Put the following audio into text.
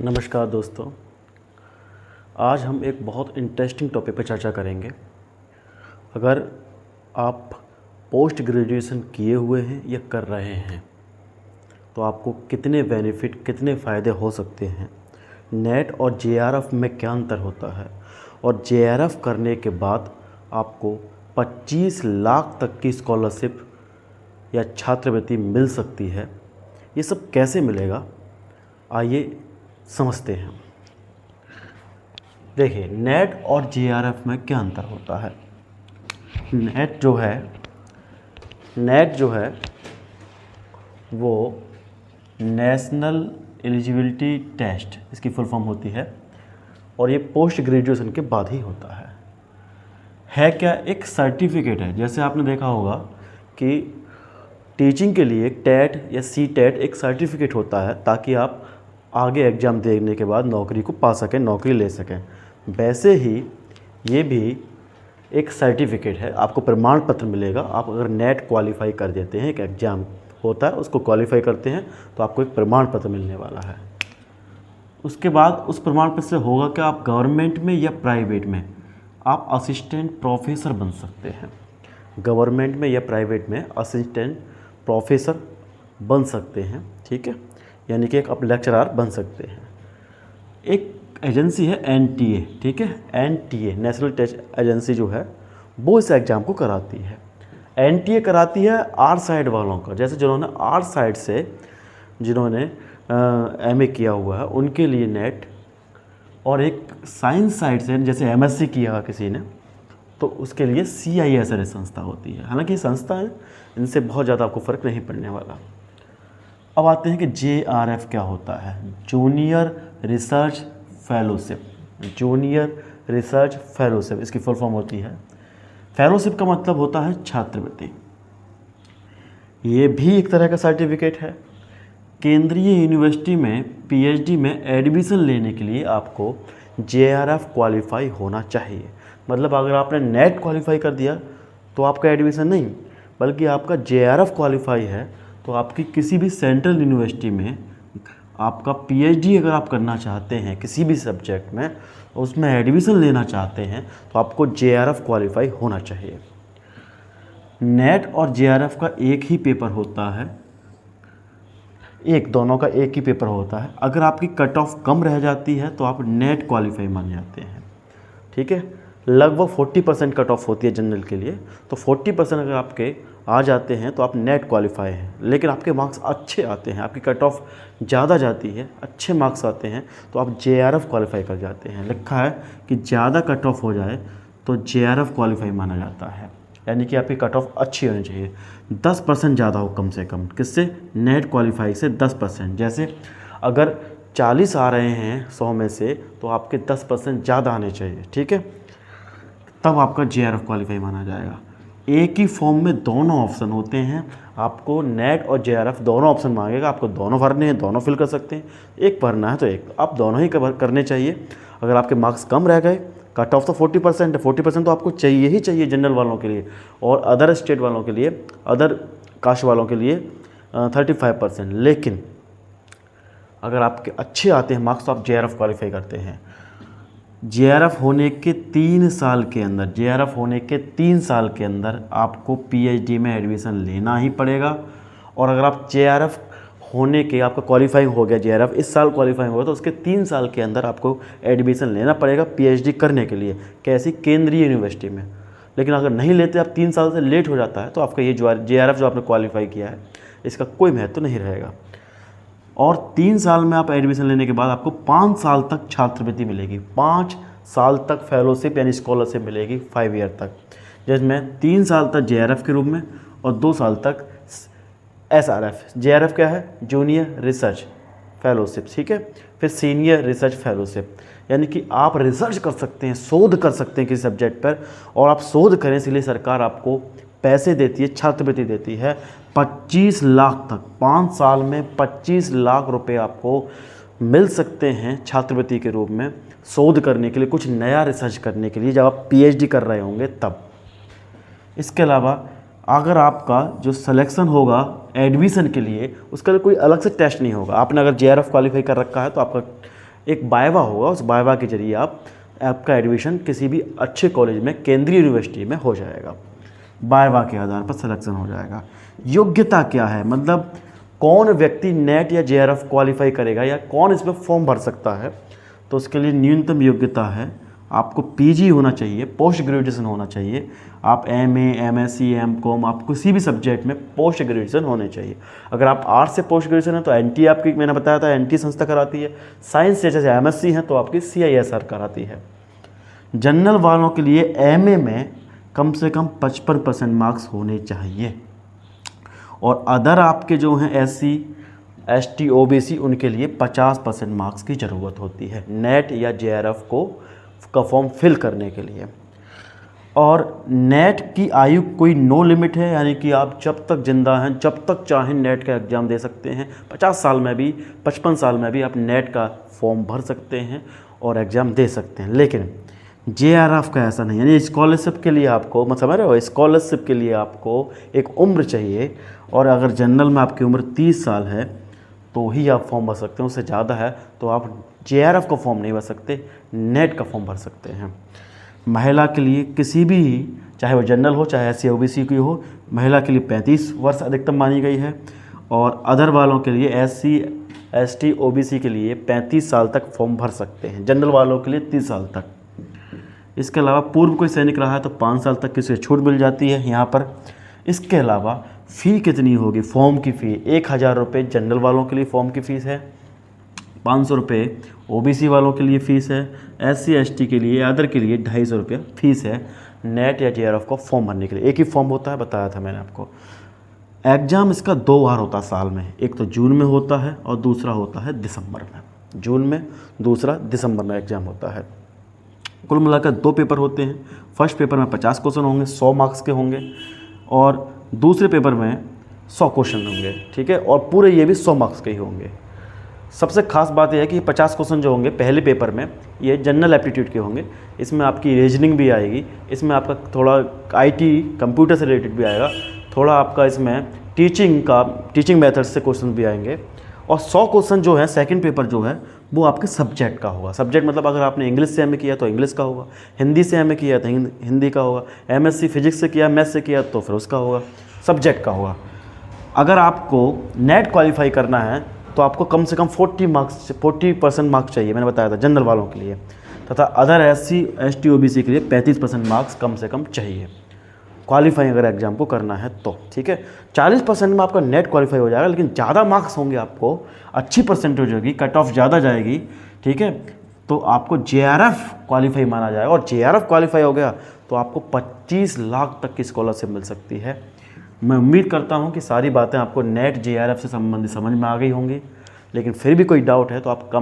नमस्कार दोस्तों। आज हम एक बहुत इंटरेस्टिंग टॉपिक पर चर्चा करेंगे। अगर आप पोस्ट ग्रेजुएशन किए हुए हैं या कर रहे हैं तो आपको कितने बेनिफिट, कितने फ़ायदे हो सकते हैं, नेट और जेआरएफ में क्या अंतर होता है, और जेआरएफ करने के बाद आपको 25 लाख तक की स्कॉलरशिप या छात्रवृत्ति मिल सकती है। ये सब कैसे मिलेगा, आइए समझते हैं। देखिए, नेट और जेआरएफ में क्या अंतर होता है। नेट जो है वो नेशनल एलिजिबिलिटी टेस्ट, इसकी फुल फॉर्म होती है, और ये पोस्ट ग्रेजुएशन के बाद ही होता है क्या, एक सर्टिफिकेट है। जैसे आपने देखा होगा कि टीचिंग के लिए टेट या सी टेट एक सर्टिफिकेट होता है ताकि आप आगे एग्ज़ाम देने के बाद नौकरी को पा सकें, नौकरी ले सकें। वैसे ही ये भी एक सर्टिफिकेट है, आपको प्रमाण पत्र मिलेगा। आप अगर नेट क्वालिफाई कर देते हैं, एक एग्ज़ाम होता है उसको क्वालिफाई करते हैं, तो आपको एक प्रमाण पत्र मिलने वाला है। उसके बाद उस प्रमाण पत्र से होगा कि आप गवर्नमेंट में या प्राइवेट में आप असिस्टेंट प्रोफेसर बन सकते हैं। गवर्नमेंट में या प्राइवेट में असिस्टेंट प्रोफेसर बन सकते हैं, ठीक है, यानी कि एक आप लेक्चरर बन सकते हैं। एक एजेंसी है एनटीए, ठीक है, एनटीए नेशनल टेस्ट एजेंसी जो है वो इस एग्ज़ाम को कराती है। एनटीए कराती है आर्ट साइड वालों का, जैसे जिन्होंने आर्ट साइड से जिन्होंने एमए किया हुआ है उनके लिए नेट, और एक साइंस साइड से जैसे एमएससी किया किसी ने तो उसके लिए सीआईएसआर संस्था होती है। हालांकि ये संस्था है, इनसे बहुत ज़्यादा आपको फ़र्क नहीं पड़ने वाला। अब आते हैं कि जेआरएफ क्या होता है, junior research fellowship. Junior research fellowship इसकी फुल फॉर्म होती है। फेलोशिप का मतलब होता है छात्रवृत्ति। ये भी एक तरह का सर्टिफिकेट है। केंद्रीय यूनिवर्सिटी में पीएचडी में एडमिशन लेने के लिए आपको जेआरएफ क्वालिफाई होना चाहिए। मतलब अगर आपने नेट क्वालिफाई कर दिया तो आपका एडमिशन नहीं, बल्कि आपका जेआरएफ क्वालिफाई है तो आपकी किसी भी सेंट्रल यूनिवर्सिटी में आपका पीएचडी अगर आप करना चाहते हैं किसी भी सब्जेक्ट में, उसमें एडमिशन लेना चाहते हैं, तो आपको जेआरएफ क्वालिफाई होना चाहिए। नेट और जेआरएफ का एक ही पेपर होता है, दोनों का एक ही पेपर होता है। अगर आपकी कट ऑफ कम रह जाती है तो आप नेट क्वालिफाई मान जाते हैं, ठीक है। लगभग 40% कट ऑफ होती है जनरल के लिए, तो 40% अगर आपके आ जाते हैं तो आप नेट क्वालिफाई हैं। लेकिन आपके मार्क्स अच्छे आते हैं, आपकी कट ऑफ ज़्यादा जाती है, अच्छे मार्क्स आते हैं, तो आप जेआरएफ क्वालिफाई कर जाते हैं। लिखा है कि ज़्यादा कट ऑफ हो जाए तो जेआरएफ क्वालिफाई माना जाता है, यानी कि आपकी कट ऑफ अच्छी होनी चाहिए। 10% ज़्यादा हो कम से कम, किससे, नेट क्वालिफाई से 10%। जैसे अगर 40 आ रहे हैं 100 में से, तो आपके 10% ज़्यादा आने चाहिए, ठीक है, तब आपका जेआरएफ क्वालिफाई माना जाएगा। एक ही फॉर्म में दोनों ऑप्शन होते हैं, आपको नेट और जेआरएफ दोनों ऑप्शन मांगेगा, आपको दोनों भरने हैं, दोनों फिल कर सकते हैं। एक भरना है तो एक, आप दोनों ही करने चाहिए। अगर आपके मार्क्स कम रह गए, कट ऑफ तो 40% है, 40% तो आपको चाहिए ही चाहिए जनरल वालों के लिए, और अदर स्टेट वालों के लिए, अदर कास्ट वालों के लिए 35%। लेकिन अगर आपके अच्छे आते हैं मार्क्स तो आप जेआरएफ क्वालिफाई करते हैं। जेआरएफ होने के 3 साल के अंदर, जेआरएफ होने के 3 साल के अंदर आपको पीएचडी में एडमिशन लेना ही पड़ेगा। और अगर आप जेआरएफ होने के, आपका क्वालिफाइंग हो गया, जेआरएफ इस साल क्वालिफाइंग होगा, तो उसके 3 साल के अंदर आपको एडमिशन लेना पड़ेगा पीएचडी करने के लिए, कैसी, केंद्रीय यूनिवर्सिटी में। लेकिन अगर नहीं लेते, आप 3 साल से लेट हो जाता है, तो आपका ये जेआरएफ जो आपने क्वालिफाई किया है इसका कोई महत्व नहीं रहेगा। और 3 साल में आप एडमिशन लेने के बाद आपको 5 साल तक छात्रवृत्ति मिलेगी, 5 साल तक फेलोशिप यानी स्कॉलरशिप मिलेगी, 5 ईयर तक, जिसमें 3 साल तक जेआरएफ के रूप में और 2 साल तक एसआरएफ। जेआरएफ क्या है, जूनियर रिसर्च फेलोशिप, ठीक है। फिर सीनियर रिसर्च फेलोशिप, यानी कि आप रिसर्च कर सकते हैं, शोध कर सकते हैं किसी सब्जेक्ट पर, और आप शोध करें इसलिए सरकार आपको पैसे देती है, छात्रवृत्ति देती है 25 लाख तक। 5 साल में 25 लाख रुपए आपको मिल सकते हैं छात्रवृत्ति के रूप में, शोध करने के लिए, कुछ नया रिसर्च करने के लिए, जब आप पीएचडी कर रहे होंगे तब। इसके अलावा अगर आपका जो सिलेक्शन होगा एडमिशन के लिए, उसका कोई अलग से टेस्ट नहीं होगा। आपने अगर जेआरएफ क्वालिफाई कर रखा है तो आपका एक वाइवा होगा, उस वाइवा के जरिए आपका एडमिशन किसी भी अच्छे कॉलेज में, केंद्रीय यूनिवर्सिटी में हो जाएगा। वाइवा के आधार पर सिलेक्शन हो जाएगा। योग्यता क्या है, मतलब कौन व्यक्ति नेट या जेआरएफ क्वालिफाई करेगा या कौन इसमें फॉर्म भर सकता है, तो उसके लिए न्यूनतम योग्यता है आपको पीजी होना चाहिए, पोस्ट ग्रेजुएशन होना चाहिए। आप एमए, एमएससी, एमकॉम, आप किसी भी सब्जेक्ट में पोस्ट ग्रेजुएशन होने चाहिए। अगर आप आर्ट्स से पोस्ट ग्रेजुएशन है तो एनटी आपकी, मैंने बताया था एनटी संस्था कराती है। साइंस से जैसे एमएससी है तो आपकी सीआईएसआर कराती है। जनरल वालों के लिए एमए में कम से कम 55% मार्क्स होने चाहिए, और अदर आपके जो हैं एससी, एसटी, ओबीसी, उनके लिए 50% मार्क्स की ज़रूरत होती है नेट या जेआरएफ का फॉर्म फिल करने के लिए। और नेट की आयु कोई नो लिमिट है, यानी कि आप जब तक जिंदा हैं, जब तक चाहें नेट का एग्ज़ाम दे सकते हैं। 50 साल में भी, 55 साल में भी आप नेट का फॉर्म भर सकते हैं और एग्ज़ाम दे सकते हैं। लेकिन जेआरएफ का ऐसा नहीं, यानी स्कॉलरशिप के लिए आपको, मतलब समझ रहे हो, स्कॉलरशिप के लिए आपको एक उम्र चाहिए, और अगर जनरल में आपकी उम्र 30 साल है तो ही आप फॉर्म भर सकते हैं। उससे ज़्यादा है तो आप जेआरएफ का फॉर्म नहीं भर सकते, नेट का फॉर्म भर सकते हैं। महिला के लिए किसी भी, चाहे वो जनरल हो चाहे एससी ओबीसी की हो, महिला के लिए 35 वर्ष अधिकतम मानी गई है, और अदर वालों के लिए एससी, एसटी, ओबीसी के लिए 35 साल तक फॉर्म भर सकते हैं। जनरल वालों के लिए 30 साल तक। इसके अलावा पूर्व कोई सैनिक रहा है तो 5 साल तक किसी छूट मिल जाती है यहाँ पर। इसके अलावा फ़ी कितनी होगी, फॉर्म की फ़ी 1000 रुपये जनरल वालों के लिए फॉर्म की फ़ीस है, 500 रुपये ओबीसी वालों के लिए फ़ीस है, एससी एसटी के लिए, अदर के लिए 250 रुपये फ़ीस है नेट या जेआरएफ को फॉर्म भरने के लिए। एक ही फॉर्म होता है, बताया था मैंने आपको। एग्ज़ाम इसका 2 बार होता है साल में, एक तो जून में होता है और दूसरा होता है दिसंबर में। जून में, दूसरा दिसंबर में एग्ज़ाम होता है। कुल मिलाकर 2 पेपर होते हैं। फर्स्ट पेपर में 50 क्वेश्चन होंगे, 100 मार्क्स के होंगे, और दूसरे पेपर में 100 क्वेश्चन होंगे, ठीक है, और पूरे ये भी 100 मार्क्स के ही होंगे। सबसे खास बात यह है कि 50 क्वेश्चन जो होंगे पहले पेपर में, ये जनरल एप्टीट्यूड के होंगे। इसमें आपकी रीजनिंग भी आएगी, इसमें आपका थोड़ा आईटी, कंप्यूटर से रिलेटेड भी आएगा, थोड़ा आपका इसमें टीचिंग मेथड से क्वेश्चन भी आएंगे। और 100 क्वेश्चन जो है सेकंड पेपर जो है वो आपके सब्जेक्ट का होगा। सब्जेक्ट मतलब अगर आपने इंग्लिश से एमए किया तो इंग्लिश का होगा, हिंदी से एमए किया तो हिंदी का होगा, एमएससी फिजिक्स से किया, मैथ्स से किया तो फिर उसका होगा, सब्जेक्ट का होगा। अगर आपको नेट क्वालिफाई करना है तो आपको कम से कम 40% मार्क्स चाहिए, मैंने बताया था जनरल वालों के लिए, तथा अदर एससी एसटी ओबीसी के लिए 35% मार्क्स कम से कम चाहिए क्वालिफाई अगर एग्जाम को करना है तो, ठीक है। 40% में आपका नेट क्वालिफाई हो जाएगा, लेकिन ज़्यादा मार्क्स होंगे, आपको अच्छी परसेंटेज होगी, कट ऑफ ज़्यादा जाएगी, ठीक है, तो आपको जेआरएफ क्वालिफाई माना जाएगा। और जेआरएफ क्वालिफाई हो गया तो आपको 25 लाख तक की स्कॉलरशिप मिल सकती है। मैं उम्मीद करता हूँ कि सारी बातें आपको नेट जेआरएफ से संबंधित समझ में आ गई होंगी, लेकिन फिर भी कोई डाउट है तो आप कमेंट